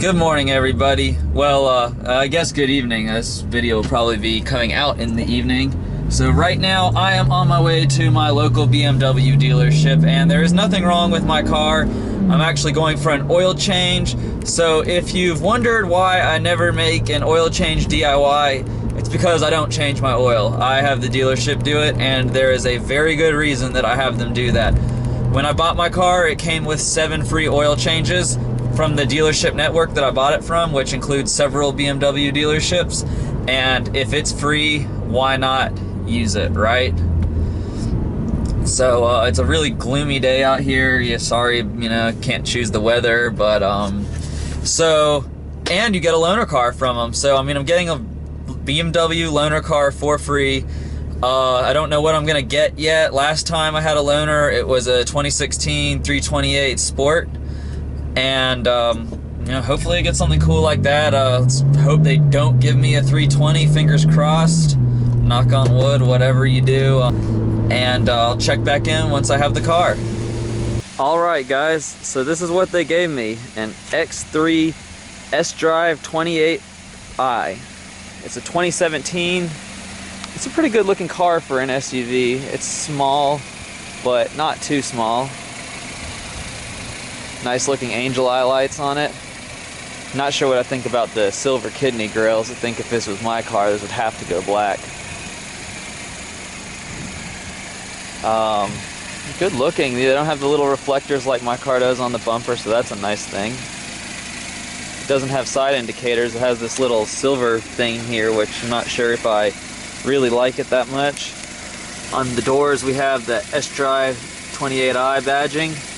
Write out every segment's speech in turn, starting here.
Good morning, everybody. Well, I guess good evening. This video will probably be coming out in the evening. So right now, I am on my way to my local BMW dealership, and there is nothing wrong with my car. I'm actually going for an oil change. So if you've wondered why I never make an oil change DIY, it's because I don't change my oil. I have the dealership do it, and there is a very good reason that I have them do that. When I bought my car, it came with 7 free oil changes from the dealership network that I bought it from, which includes several BMW dealerships. And if it's free, why not use it, right? So it's a really gloomy day out here. Yeah, sorry, can't choose the weather, but and you get a loaner car from them. So I mean, I'm getting a BMW loaner car for free. I don't know what I'm gonna get yet. Last time I had a loaner, it was a 2016 328 Sport. And hopefully I get something cool like that. Let's hope they don't give me a 320, fingers crossed, knock on wood, whatever you do. And I'll check back in once I have the car. Alright guys, so this is what they gave me, an X3 sDrive 28i. It's a 2017. It's a pretty good looking car for an SUV. It's small, but not too small. Nice looking angel eye lights on it. Not sure what I think about the silver kidney grills. I think if this was my car, this would have to go black. Good looking. They don't have the little reflectors like my car does on the bumper, so that's a nice thing. It doesn't have side indicators. It has this little silver thing here, which I'm not sure if I really like it that much. On the doors we have the sDrive 28i badging.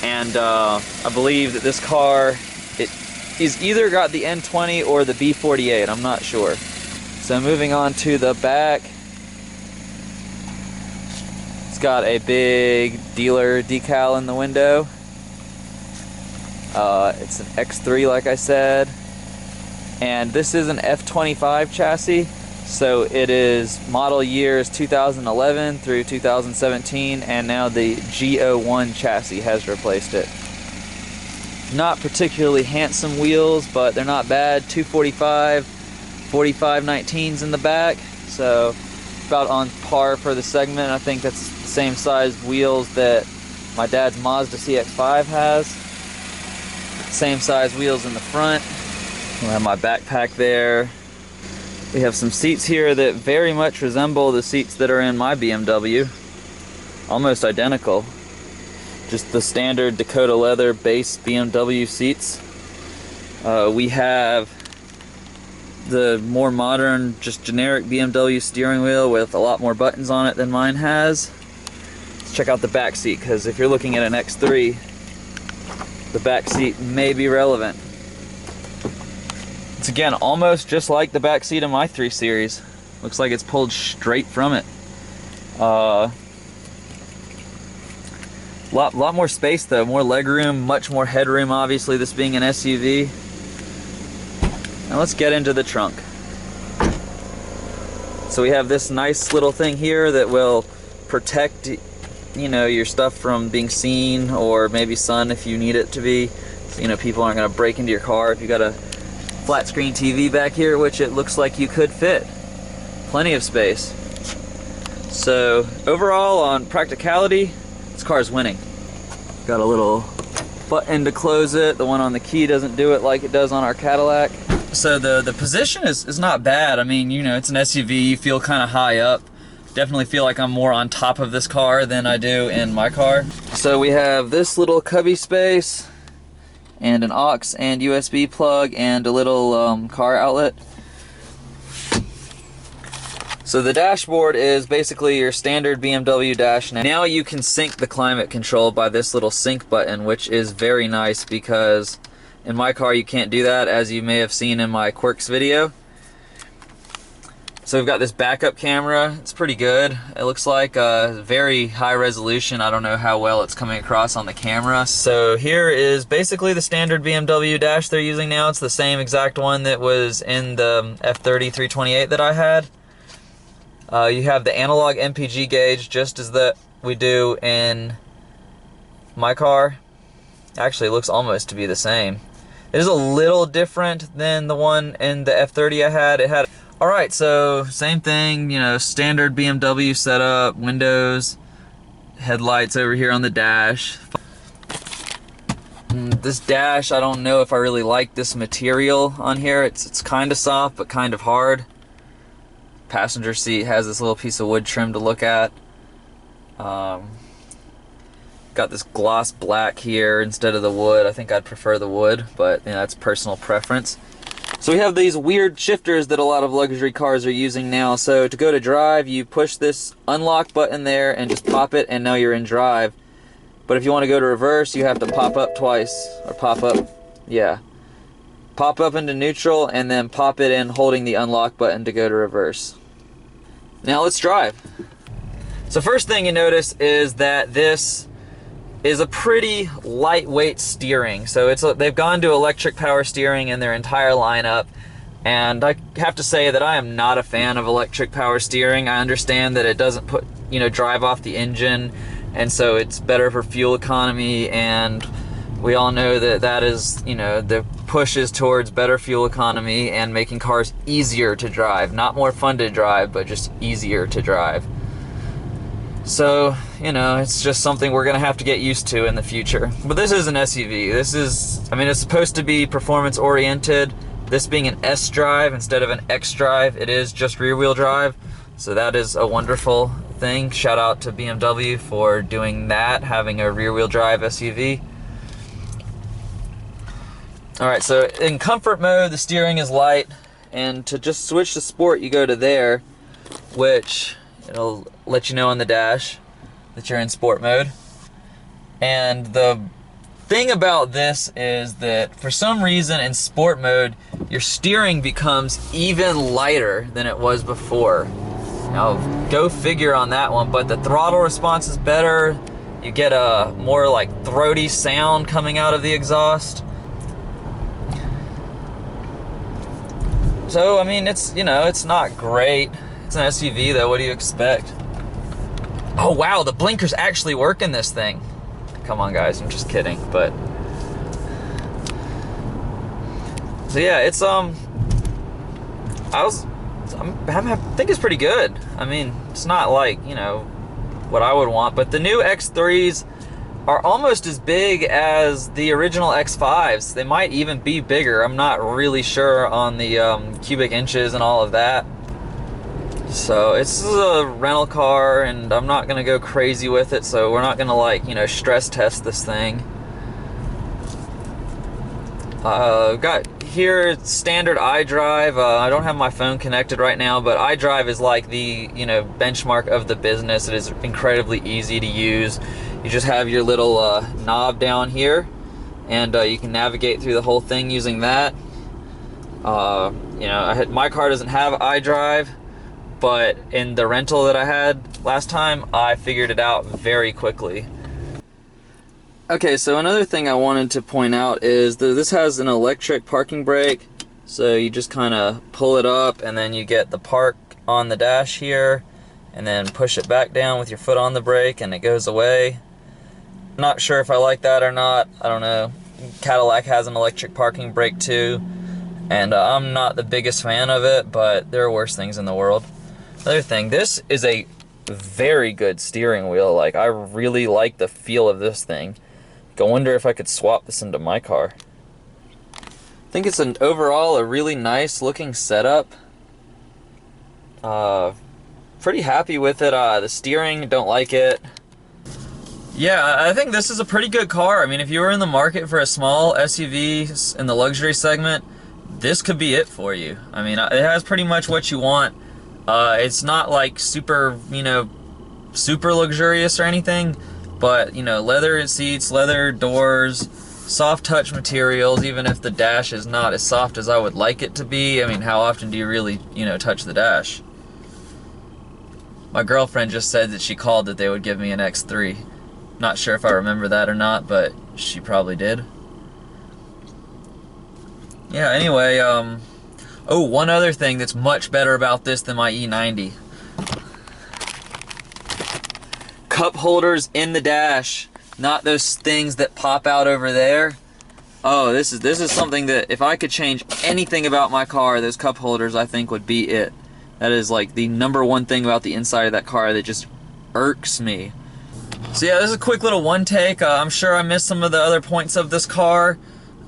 And I believe that this car, he's either got the N20 or the B48, I'm not sure. So moving on to the back, it's got a big dealer decal in the window. It's an X3 like I said, and this is an F25 chassis. So it is model years 2011 through 2017, and now the G01 chassis has replaced it. Not particularly handsome wheels, but they're not bad. 245, 45 19s in the back, so about on par for the segment. I think that's the same size wheels that my dad's Mazda CX-5 has. Same size wheels in the front. I have my backpack there. We have some seats here that very much resemble the seats that are in my BMW. Almost identical. Just the standard Dakota leather base BMW seats. We have the more modern, just generic BMW steering wheel with a lot more buttons on it than mine has. Let's check out the back seat, because if you're looking at an X3, the back seat may be relevant. It's again almost just like the back seat of my 3 Series. Looks like it's pulled straight from it. Lot more space though, more legroom, much more headroom. Obviously, this being an SUV. Now let's get into the trunk. So we have this nice little thing here that will protect, your stuff from being seen, or maybe sun if you need it to be. So, people aren't going to break into your car if you got a flat screen TV back here, which it looks like you could fit. Plenty of space. So overall, on practicality, this car is winning. Got a little button to close it. The one on the key doesn't do it like it does on our Cadillac. So the position is not bad. I mean, it's an SUV. You feel kind of high up. Definitely feel like I'm more on top of this car than I do in my car. So we have this little cubby space, and an aux and USB plug, and a little car outlet. So the dashboard is basically your standard BMW dash. Now you can sync the climate control by this little sync button, which is very nice, because in my car you can't do that, as you may have seen in my Quirks video. So we've got this backup camera. It's pretty good. It looks like very high resolution. I don't know how well it's coming across on the camera. So here is basically the standard BMW dash they're using now. It's the same exact one that was in the F30 328 that I had. You have the analog MPG gauge, just as that we do in my car. Actually, it looks almost to be the same. It is a little different than the one in the F30 I had. It had, all right, so same thing, you know, standard BMW setup, windows, headlights over here on the dash. This dash, I don't know if I really like this material on here. It's kind of soft, but kind of hard. Passenger seat has this little piece of wood trim to look at. Got this gloss black here instead of the wood. I think I'd prefer the wood, but you know, that's personal preference. So we have these weird shifters that a lot of luxury cars are using now. So to go to drive, you push this unlock button there and just pop it, and now you're in drive. But if you want to go to reverse, you have to pop up twice, or pop up, yeah. Pop up into neutral and then pop it in holding the unlock button to go to reverse. Now let's drive. So first thing you notice is that this is a pretty lightweight steering. So they've gone to electric power steering in their entire lineup. And I have to say that I am not a fan of electric power steering. I understand that it doesn't drive off the engine, and so it's better for fuel economy, and we all know that that is, the push is towards better fuel economy and making cars easier to drive. Not more fun to drive, but just easier to drive. So, it's just something we're gonna have to get used to in the future. But this is an SUV. This is, it's supposed to be performance oriented. This being an sDrive instead of an X-Drive, it is just rear wheel drive. So that is a wonderful thing. Shout out to BMW for doing that, having a rear wheel drive SUV. Alright, so in comfort mode, the steering is light, and to just switch to sport, you go to there, which it'll let you know on the dash that you're in sport mode. And the thing about this is that for some reason in sport mode, your steering becomes even lighter than it was before. Now, go figure on that one, but the throttle response is better. You get a more like throaty sound coming out of the exhaust. So, it's, it's not great. It's an SUV though, what do you expect? Oh wow, the blinkers actually work in this thing. Come on guys, I'm just kidding, but. So yeah, it's, I think it's pretty good. It's not like, what I would want, but the new X3s are almost as big as the original X5s. They might even be bigger. I'm not really sure on the cubic inches and all of that. So it's a rental car, and I'm not gonna go crazy with it, so we're not gonna stress test this thing. Got here standard iDrive. I don't have my phone connected right now, but iDrive is like the benchmark of the business. It is incredibly easy to use. You just have your little knob down here, and you can navigate through the whole thing using that. My car doesn't have iDrive, but in the rental that I had last time, I figured it out very quickly. Okay, so another thing I wanted to point out is that this has an electric parking brake. So you just kind of pull it up, and then you get the park on the dash here, and then push it back down with your foot on the brake, and it goes away. Not sure if I like that or not. I don't know. Cadillac has an electric parking brake too, and I'm not the biggest fan of it, but there are worse things in the world. Another thing, this is a very good steering wheel. I really like the feel of this thing. I wonder if I could swap this into my car. I think it's overall a really nice looking setup. Pretty happy with it. The steering, don't like it. Yeah, I think this is a pretty good car. If you were in the market for a small SUV in the luxury segment, this could be it for you. It has pretty much what you want. It's not like super, super luxurious or anything, but leather seats, leather doors, soft touch materials, even if the dash is not as soft as I would like it to be. How often do you really, touch the dash? My girlfriend just said that she called that they would give me an X3. Not sure if I remember that or not, but she probably did. Yeah, anyway, oh, one other thing that's much better about this than my E90. Cup holders in the dash, not those things that pop out over there. Oh, this is something that if I could change anything about my car, those cup holders I think would be it. That is like the #1 thing about the inside of that car that just irks me. So yeah, this is a quick little one take. I'm sure I missed some of the other points of this car.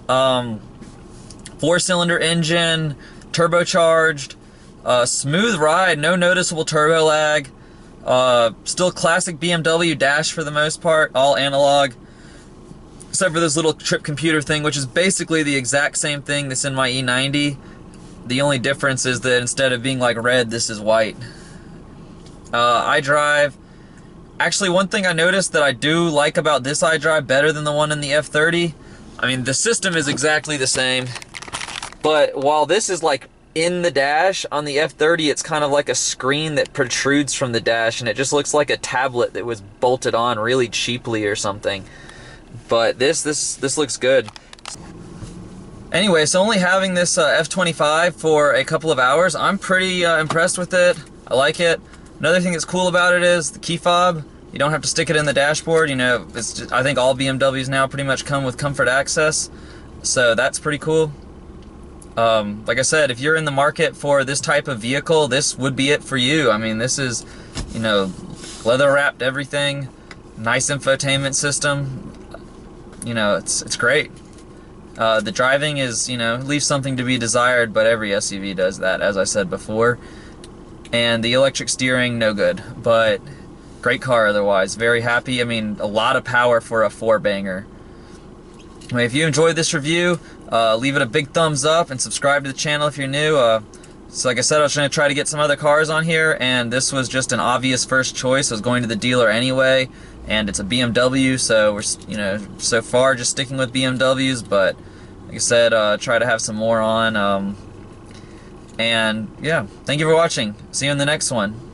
4-cylinder engine, turbocharged, smooth ride, no noticeable turbo lag. Still classic BMW dash for the most part, all analog. Except for this little trip computer thing, which is basically the exact same thing that's in my E90. The only difference is that instead of being like red, this is white. iDrive. Actually, one thing I noticed that I do like about this iDrive better than the one in the F30, I mean, the system is exactly the same, but while this is like in the dash, on the F30 it's kind of like a screen that protrudes from the dash, and it just looks like a tablet that was bolted on really cheaply or something. But this looks good. Anyway, so only having this F25 for a couple of hours, I'm pretty impressed with it. I like it. Another thing that's cool about it is the key fob. You don't have to stick it in the dashboard. You know, it's just, I think all BMWs now pretty much come with comfort access, so that's pretty cool. Like I said, if you're in the market for this type of vehicle, this would be it for you. I mean, this is, you know, leather wrapped everything, nice infotainment system. You know, it's great. The driving is, you know, leaves something to be desired, but every SUV does that, as I said before. And the electric steering, no good, but great car otherwise. Very happy. I mean, a lot of power for a 4-banger. I mean, if you enjoyed this review, leave it a big thumbs up and subscribe to the channel if you're new. So like I said, I was going to try to get some other cars on here, and this was just an obvious first choice. I was going to the dealer anyway, and it's a BMW, so we're, you know, so far just sticking with BMWs, but like I said, try to have some more on. And yeah, thank you for watching. See you in the next one.